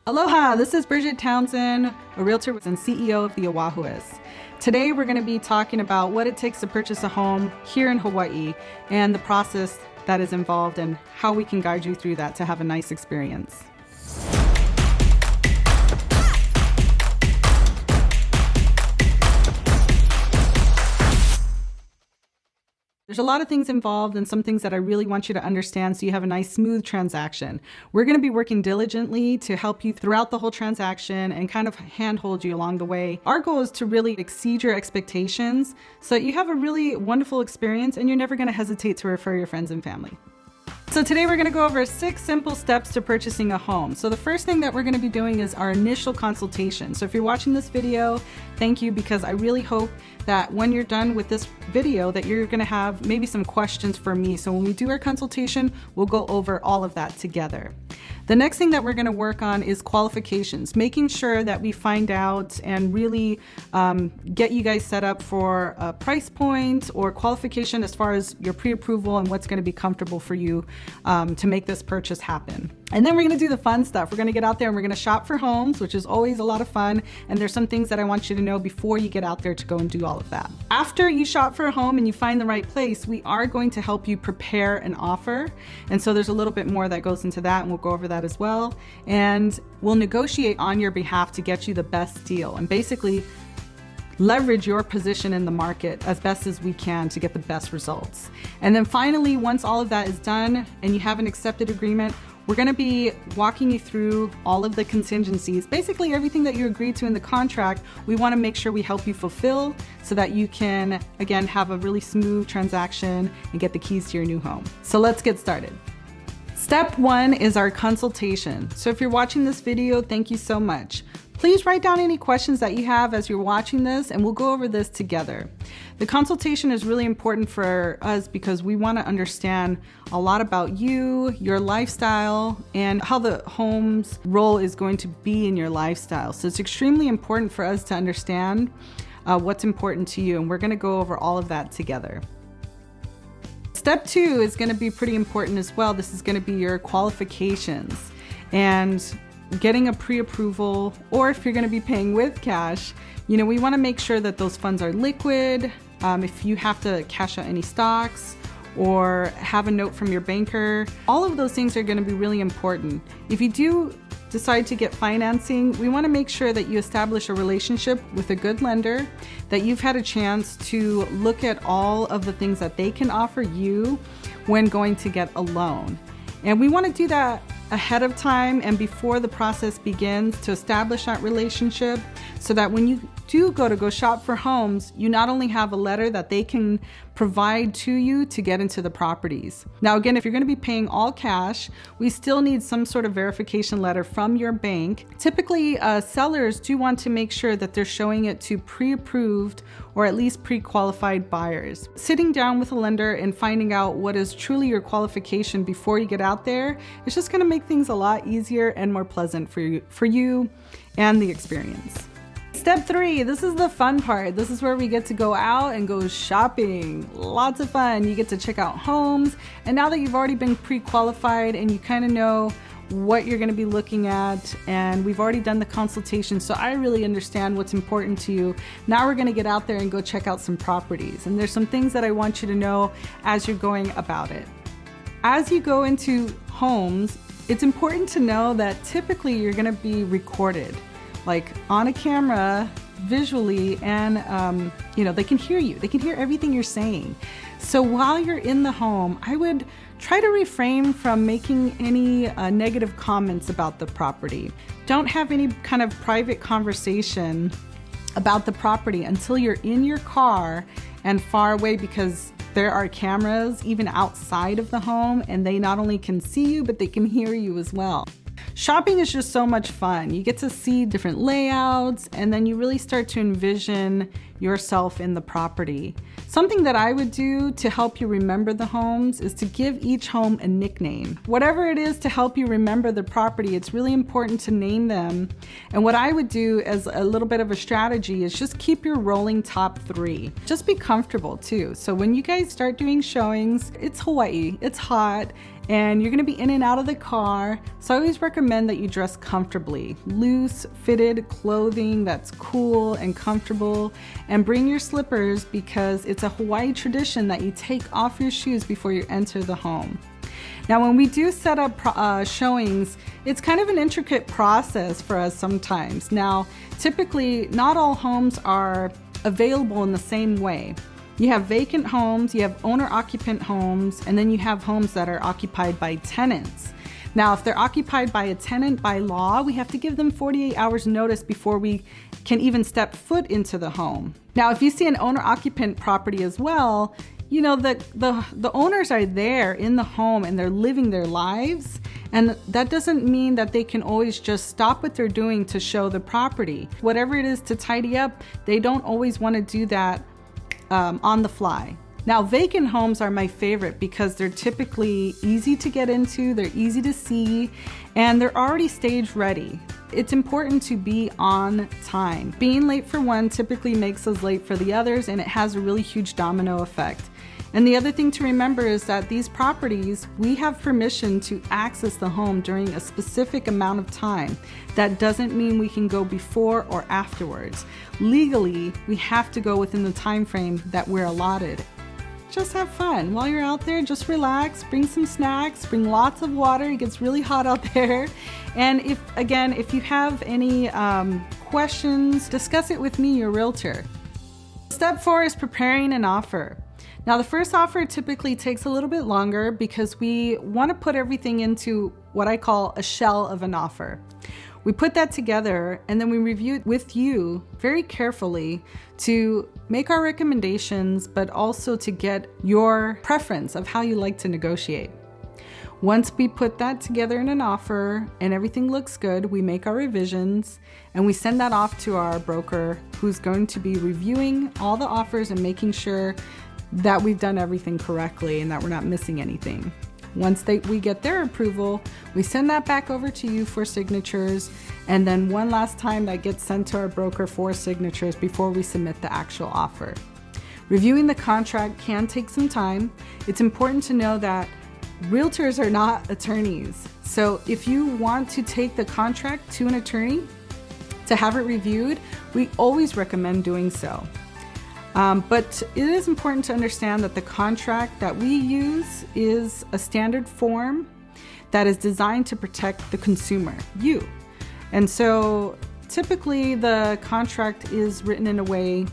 Aloha, this is Bridget Townsend, a realtor and CEO of the Oahuist. Today we're going to be talking about what it takes to purchase a home here in Hawaii and the process that is involved and how we can guide you through that to have a nice experience. There's a lot of things involved and some things that I really want you to understand so you have a nice smooth transaction. We're going to be working diligently to help you throughout the whole transaction and kind of handhold you along the way. Our goal is to really exceed your expectations so that you have a really wonderful experience and you're never going to hesitate to refer your friends and family. So today we're going to go over 6 simple steps to purchasing a home. So the first thing that we're going to be doing is our initial consultation. So if you're watching this video, thank you, because I really hope that when you're done with this video that you're going to have maybe some questions for me. So when we do our consultation, we'll go over all of that together. The next thing that we're going to work on is qualifications, making sure that we find out and really get you guys set up for a price point or qualification as far as your pre-approval and what's going to be comfortable for you to make this purchase happen. And then we're going to do the fun stuff. We're going to get out there and we're going to shop for homes, which is always a lot of fun. And there's some things that I want you to know before you get out there to go and do all of that. After you shop for a home and you find the right place, we are going to help you prepare an offer. And so there's a little bit more that goes into that, and we'll go over that as well. And we'll negotiate on your behalf to get you the best deal and basically leverage your position in the market as best as we can to get the best results. And then finally, once all of that is done and you have an accepted agreement, we're going to be walking you through all of the contingencies. Basically everything that you agreed to in the contract, we want to make sure we help you fulfill so that you can, again, have a really smooth transaction and get the keys to your new home. So let's get started. Step 1 is our consultation. So if you're watching this video, thank you so much. Please write down any questions that you have as you're watching this, and we'll go over this together. The consultation is really important for us because we want to understand a lot about you, your lifestyle, and how the home's role is going to be in your lifestyle. So it's extremely important for us to understand what's important to you, and we're going to go over all of that together. Step 2 is going to be pretty important as well. This is going to be your qualifications and getting a pre-approval, or if you're going to be paying with cash, we want to make sure that those funds are liquid. If you have to cash out any stocks or have a note from your banker, all of those things are going to be really important. If you do decide to get financing, we want to make sure that you establish a relationship with a good lender, that you've had a chance to look at all of the things that they can offer you when going to get a loan. And we want to do that ahead of time and before the process begins to establish that relationship so that when you do go shop for homes, you not only have a letter that they can provide to you to get into the properties. Now, again, if you're going to be paying all cash, we still need some sort of verification letter from your bank. Typically, sellers do want to make sure that they're showing it to pre-approved or at least pre-qualified buyers. Sitting down with a lender and finding out what is truly your qualification before you get out there, it's just going to make things a lot easier and more pleasant for you and the experience. Step 3, this is the fun part. This is where we get to go out and go shopping. Lots of fun. You get to check out homes. And now that you've already been pre-qualified and you kind of know what you're going to be looking at, and we've already done the consultation, so I really understand what's important to you. Now we're going to get out there and go check out some properties. And there's some things that I want you to know as you're going about it. As you go into homes, it's important to know that typically you're going to be recorded, like on a camera, visually, and they can hear you. They can hear everything you're saying. So while you're in the home, I would try to refrain from making any negative comments about the property. Don't have any kind of private conversation about the property until you're in your car and far away, because there are cameras even outside of the home, and they not only can see you, but they can hear you as well. Shopping is just so much fun. You get to see different layouts, and then you really start to envision yourself in the property. Something that I would do to help you remember the homes is to give each home a nickname. Whatever it is to help you remember the property, it's really important to name them. And what I would do as a little bit of a strategy is just keep your rolling top 3. Just be comfortable too. So when you guys start doing showings, it's Hawaii, it's hot, and you're gonna be in and out of the car. So I always recommend that you dress comfortably. Loose fitted clothing that's cool and comfortable, and bring your slippers because it's a Hawaii tradition that you take off your shoes before you enter the home. Now, when we do set up showings, it's kind of an intricate process for us sometimes. Now, typically, not all homes are available in the same way. You have vacant homes, you have owner-occupant homes, and then you have homes that are occupied by tenants. Now, if they're occupied by a tenant by law, we have to give them 48 hours notice before we can even step foot into the home. Now, if you see an owner-occupant property as well, you know, the owners are there in the home and they're living their lives. And that doesn't mean that they can always just stop what they're doing to show the property. Whatever it is to tidy up, they don't always want to do that on the fly. Now, vacant homes are my favorite because they're typically easy to get into, they're easy to see, and they're already stage ready. It's important to be on time. Being late for one typically makes us late for the others, and it has a really huge domino effect. And the other thing to remember is that these properties, we have permission to access the home during a specific amount of time. That doesn't mean we can go before or afterwards. Legally, we have to go within the time frame that we're allotted. Just have fun. While you're out there, just relax, bring some snacks, bring lots of water. It gets really hot out there. And if you have any questions, discuss it with me, your realtor. Step 4 is preparing an offer. Now, the first offer typically takes a little bit longer because we want to put everything into what I call a shell of an offer. We put that together and then we review it with you very carefully to make our recommendations, but also to get your preference of how you like to negotiate. Once we put that together in an offer and everything looks good, we make our revisions and we send that off to our broker, who's going to be reviewing all the offers and making sure that we've done everything correctly and that we're not missing anything. Once we get their approval, we send that back over to you for signatures, and then one last time that gets sent to our broker for signatures before we submit the actual offer. Reviewing the contract can take some time. It's important to know that realtors are not attorneys. So if you want to take the contract to an attorney to have it reviewed, we always recommend doing so. But it is important to understand that the contract that we use is a standard form that is designed to protect the consumer, you. And so typically the contract is written in a way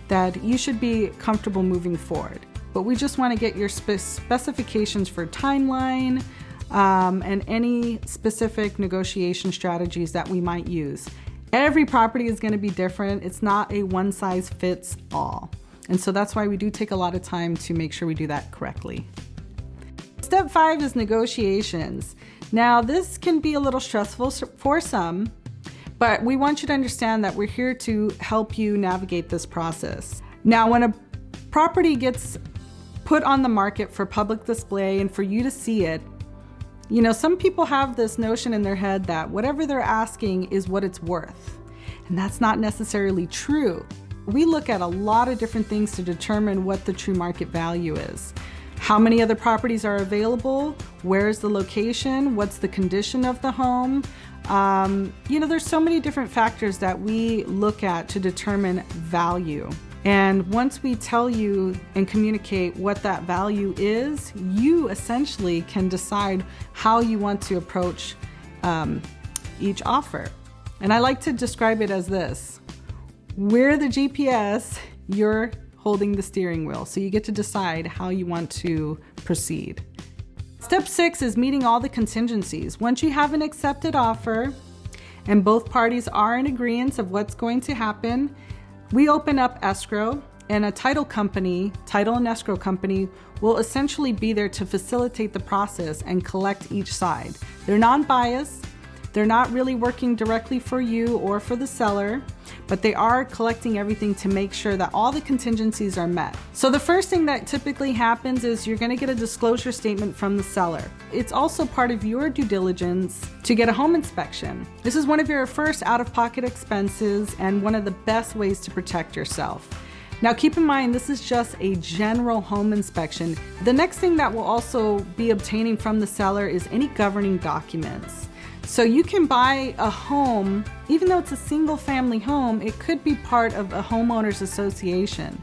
that you should be comfortable moving forward. But we just want to get your specifications for timeline and any specific negotiation strategies that we might use. Every property is going to be different. It's not a one size fits all. And so that's why we do take a lot of time to make sure we do that correctly. Step 5 is negotiations. Now, this can be a little stressful for some, but we want you to understand that we're here to help you navigate this process. Now, when a property gets put on the market for public display and for you to see it, you know, some people have this notion in their head that whatever they're asking is what it's worth. And that's not necessarily true. We look at a lot of different things to determine what the true market value is. How many other properties are available? Where's the location? What's the condition of the home? You know, there's so many different factors that we look at to determine value. And once we tell you and communicate what that value is, you essentially can decide how you want to approach each offer. And I like to describe it as this: we're the GPS, you're holding the steering wheel. So you get to decide how you want to proceed. Step 6 is meeting all the contingencies. Once you have an accepted offer and both parties are in agreement of what's going to happen, we open up escrow, and a title and escrow company will essentially be there to facilitate the process and collect each side. They're non-biased. They're not really working directly for you or for the seller, but they are collecting everything to make sure that all the contingencies are met. So the first thing that typically happens is you're going to get a disclosure statement from the seller. It's also part of your due diligence to get a home inspection. This is one of your first out-of-pocket expenses and one of the best ways to protect yourself. Now keep in mind, this is just a general home inspection. The next thing that we'll also be obtaining from the seller is any governing documents. So you can buy a home, even though it's a single family home, it could be part of a homeowners association.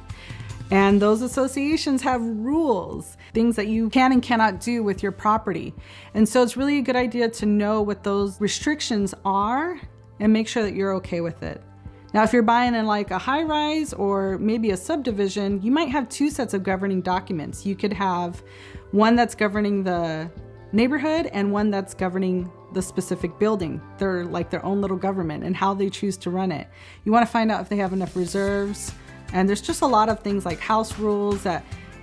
And those associations have rules, things that you can and cannot do with your property. And so it's really a good idea to know what those restrictions are and make sure that you're okay with it. Now, if you're buying in like a high rise or maybe a subdivision, you might have two sets of governing documents. You could have one that's governing the neighborhood and one that's governing the specific building. They're like their own little government and how they choose to run it. You want to find out if they have enough reserves. And there's just a lot of things like house rules that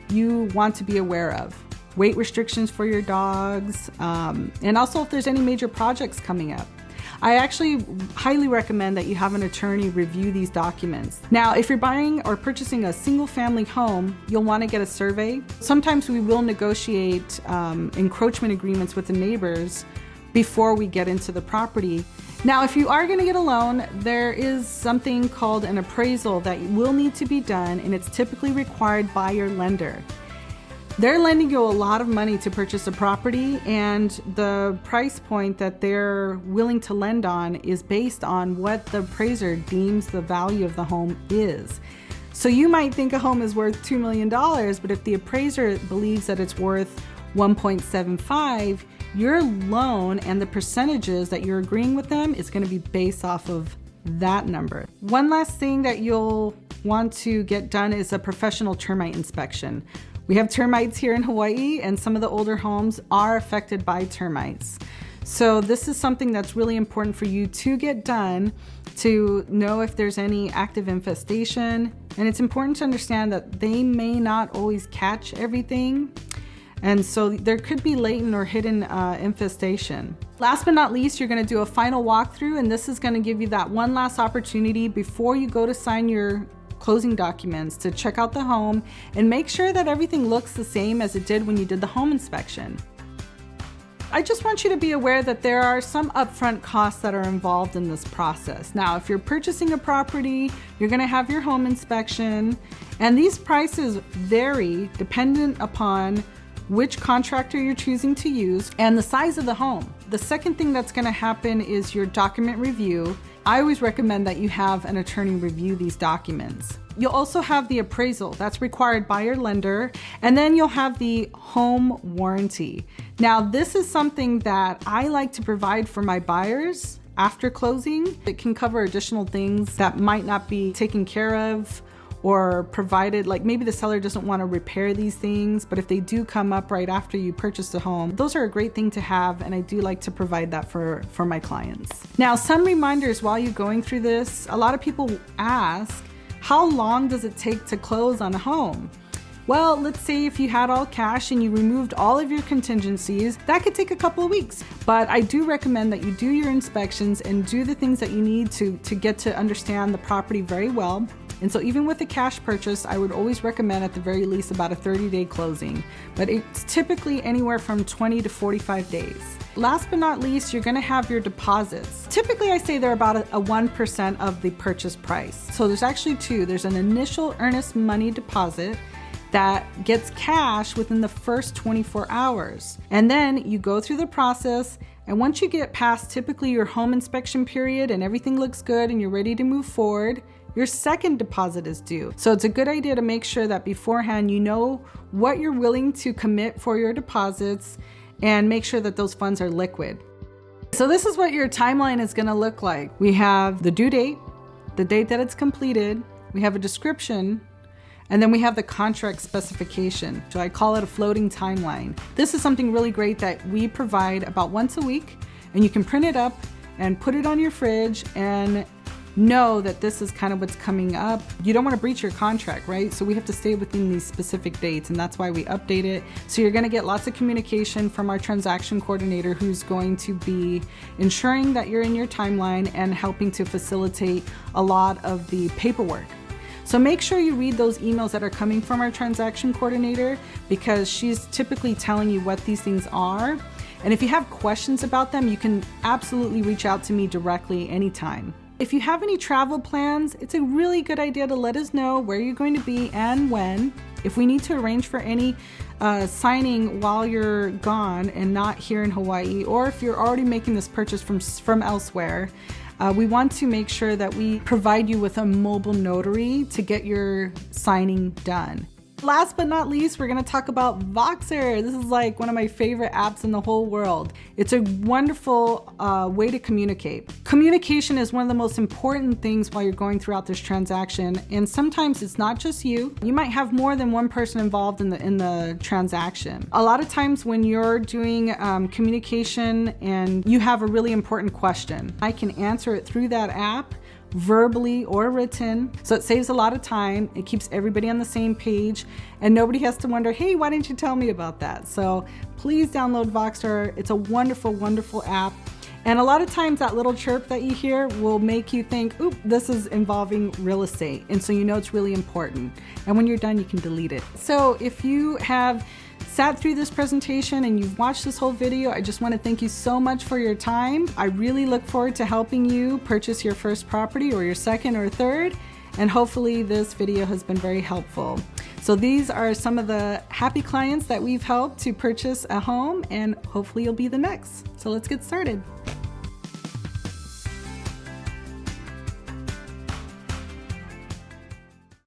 you want to be aware of. Weight restrictions for your dogs, and also if there's any major projects coming up. I actually highly recommend that you have an attorney review these documents. Now, if you're buying or purchasing a single family home, you'll want to get a survey. Sometimes we will negotiate encroachment agreements with the neighbors before we get into the property. Now, if you are going to get a loan, there is something called an appraisal that will need to be done, and it's typically required by your lender. They're lending you a lot of money to purchase a property, and the price point that they're willing to lend on is based on what the appraiser deems the value of the home is. So you might think a home is worth $2 million, but if the appraiser believes that it's worth 1.75, your loan and the percentages that you're agreeing with them is going to be based off of that number. One last thing that you'll want to get done is a professional termite inspection. We have termites here in Hawaii, and some of the older homes are affected by termites. So this is something that's really important for you to get done to know if there's any active infestation. And it's important to understand that they may not always catch everything. And so there could be latent or hidden infestation. Last but not least, you're going to do a final walkthrough, and this is going to give you that one last opportunity before you go to sign your closing documents to check out the home and make sure that everything looks the same as it did when you did the home inspection. I just want you to be aware that there are some upfront costs that are involved in this process. Now, if you're purchasing a property, you're going to have your home inspection, and these prices vary dependent upon which contractor you're choosing to use and the size of the home. The second thing that's going to happen is your document review. I always recommend that you have an attorney review these documents. You'll also have the appraisal that's required by your lender, and then you'll have the home warranty. Now, this is something that I like to provide for my buyers after closing. It can cover additional things that might not be taken care of or provided, like maybe the seller doesn't want to repair these things, but if they do come up right after you purchase the home, those are a great thing to have, and I do like to provide that for my clients. Now, some reminders while you're going through this. A lot of people ask, how long does it take to close on a home? Well, let's say if you had all cash and you removed all of your contingencies, that could take a couple of weeks. But I do recommend that you do your inspections and do the things that you need to get to understand the property very well. And so even with a cash purchase, I would always recommend at the very least about a 30-day closing, but it's typically anywhere from 20 to 45 days. Last but not least, you're gonna have your deposits. Typically, I say they're about a 1% of the purchase price. So there's actually two. There's an initial earnest money deposit that gets cash within the first 24 hours. And then you go through the process, and once you get past typically your home inspection period and everything looks good and you're ready to move forward, your second deposit is due. So it's a good idea to make sure that beforehand you know what you're willing to commit for your deposits and make sure that those funds are liquid. So this is what your timeline is gonna look like. We have the due date, the date that it's completed, we have a description, and then we have the contract specification. So I call it a floating timeline. This is something really great that we provide about once a week, and you can print it up and put it on your fridge and know that this is kind of what's coming up. You don't want to breach your contract, right? So we have to stay within these specific dates, and that's why we update it. So you're going to get lots of communication from our transaction coordinator, who's going to be ensuring that you're in your timeline and helping to facilitate a lot of the paperwork. So make sure you read those emails that are coming from our transaction coordinator, because she's typically telling you what these things are. And if you have questions about them, you can absolutely reach out to me directly anytime. If you have any travel plans, it's a really good idea to let us know where you're going to be and when. If we need to arrange for any signing while you're gone and not here in Hawaii, or if you're already making this purchase from elsewhere, we want to make sure that we provide you with a mobile notary to get your signing done. Last but not least, we're going to talk about Voxer. This is like one of my favorite apps in the whole world. It's a wonderful way to communicate. Communication is one of the most important things while you're going throughout this transaction. And sometimes it's not just you. You might have more than one person involved in the transaction. A lot of times when you're doing communication and you have a really important question, I can answer it through that app, verbally or written. So it saves a lot of time. It keeps everybody on the same page and nobody has to wonder, hey, why didn't you tell me about that? So please download Voxer. It's a wonderful, wonderful app. And a lot of times that little chirp that you hear will make you think, oop, this is involving real estate. And so you know it's really important. And when you're done, you can delete it. So if you have sat through this presentation and you've watched this whole video, I just want to thank you so much for your time. I really look forward to helping you purchase your first property or your second or third. And hopefully this video has been very helpful. So these are some of the happy clients that we've helped to purchase a home, and hopefully you'll be the next. So let's get started.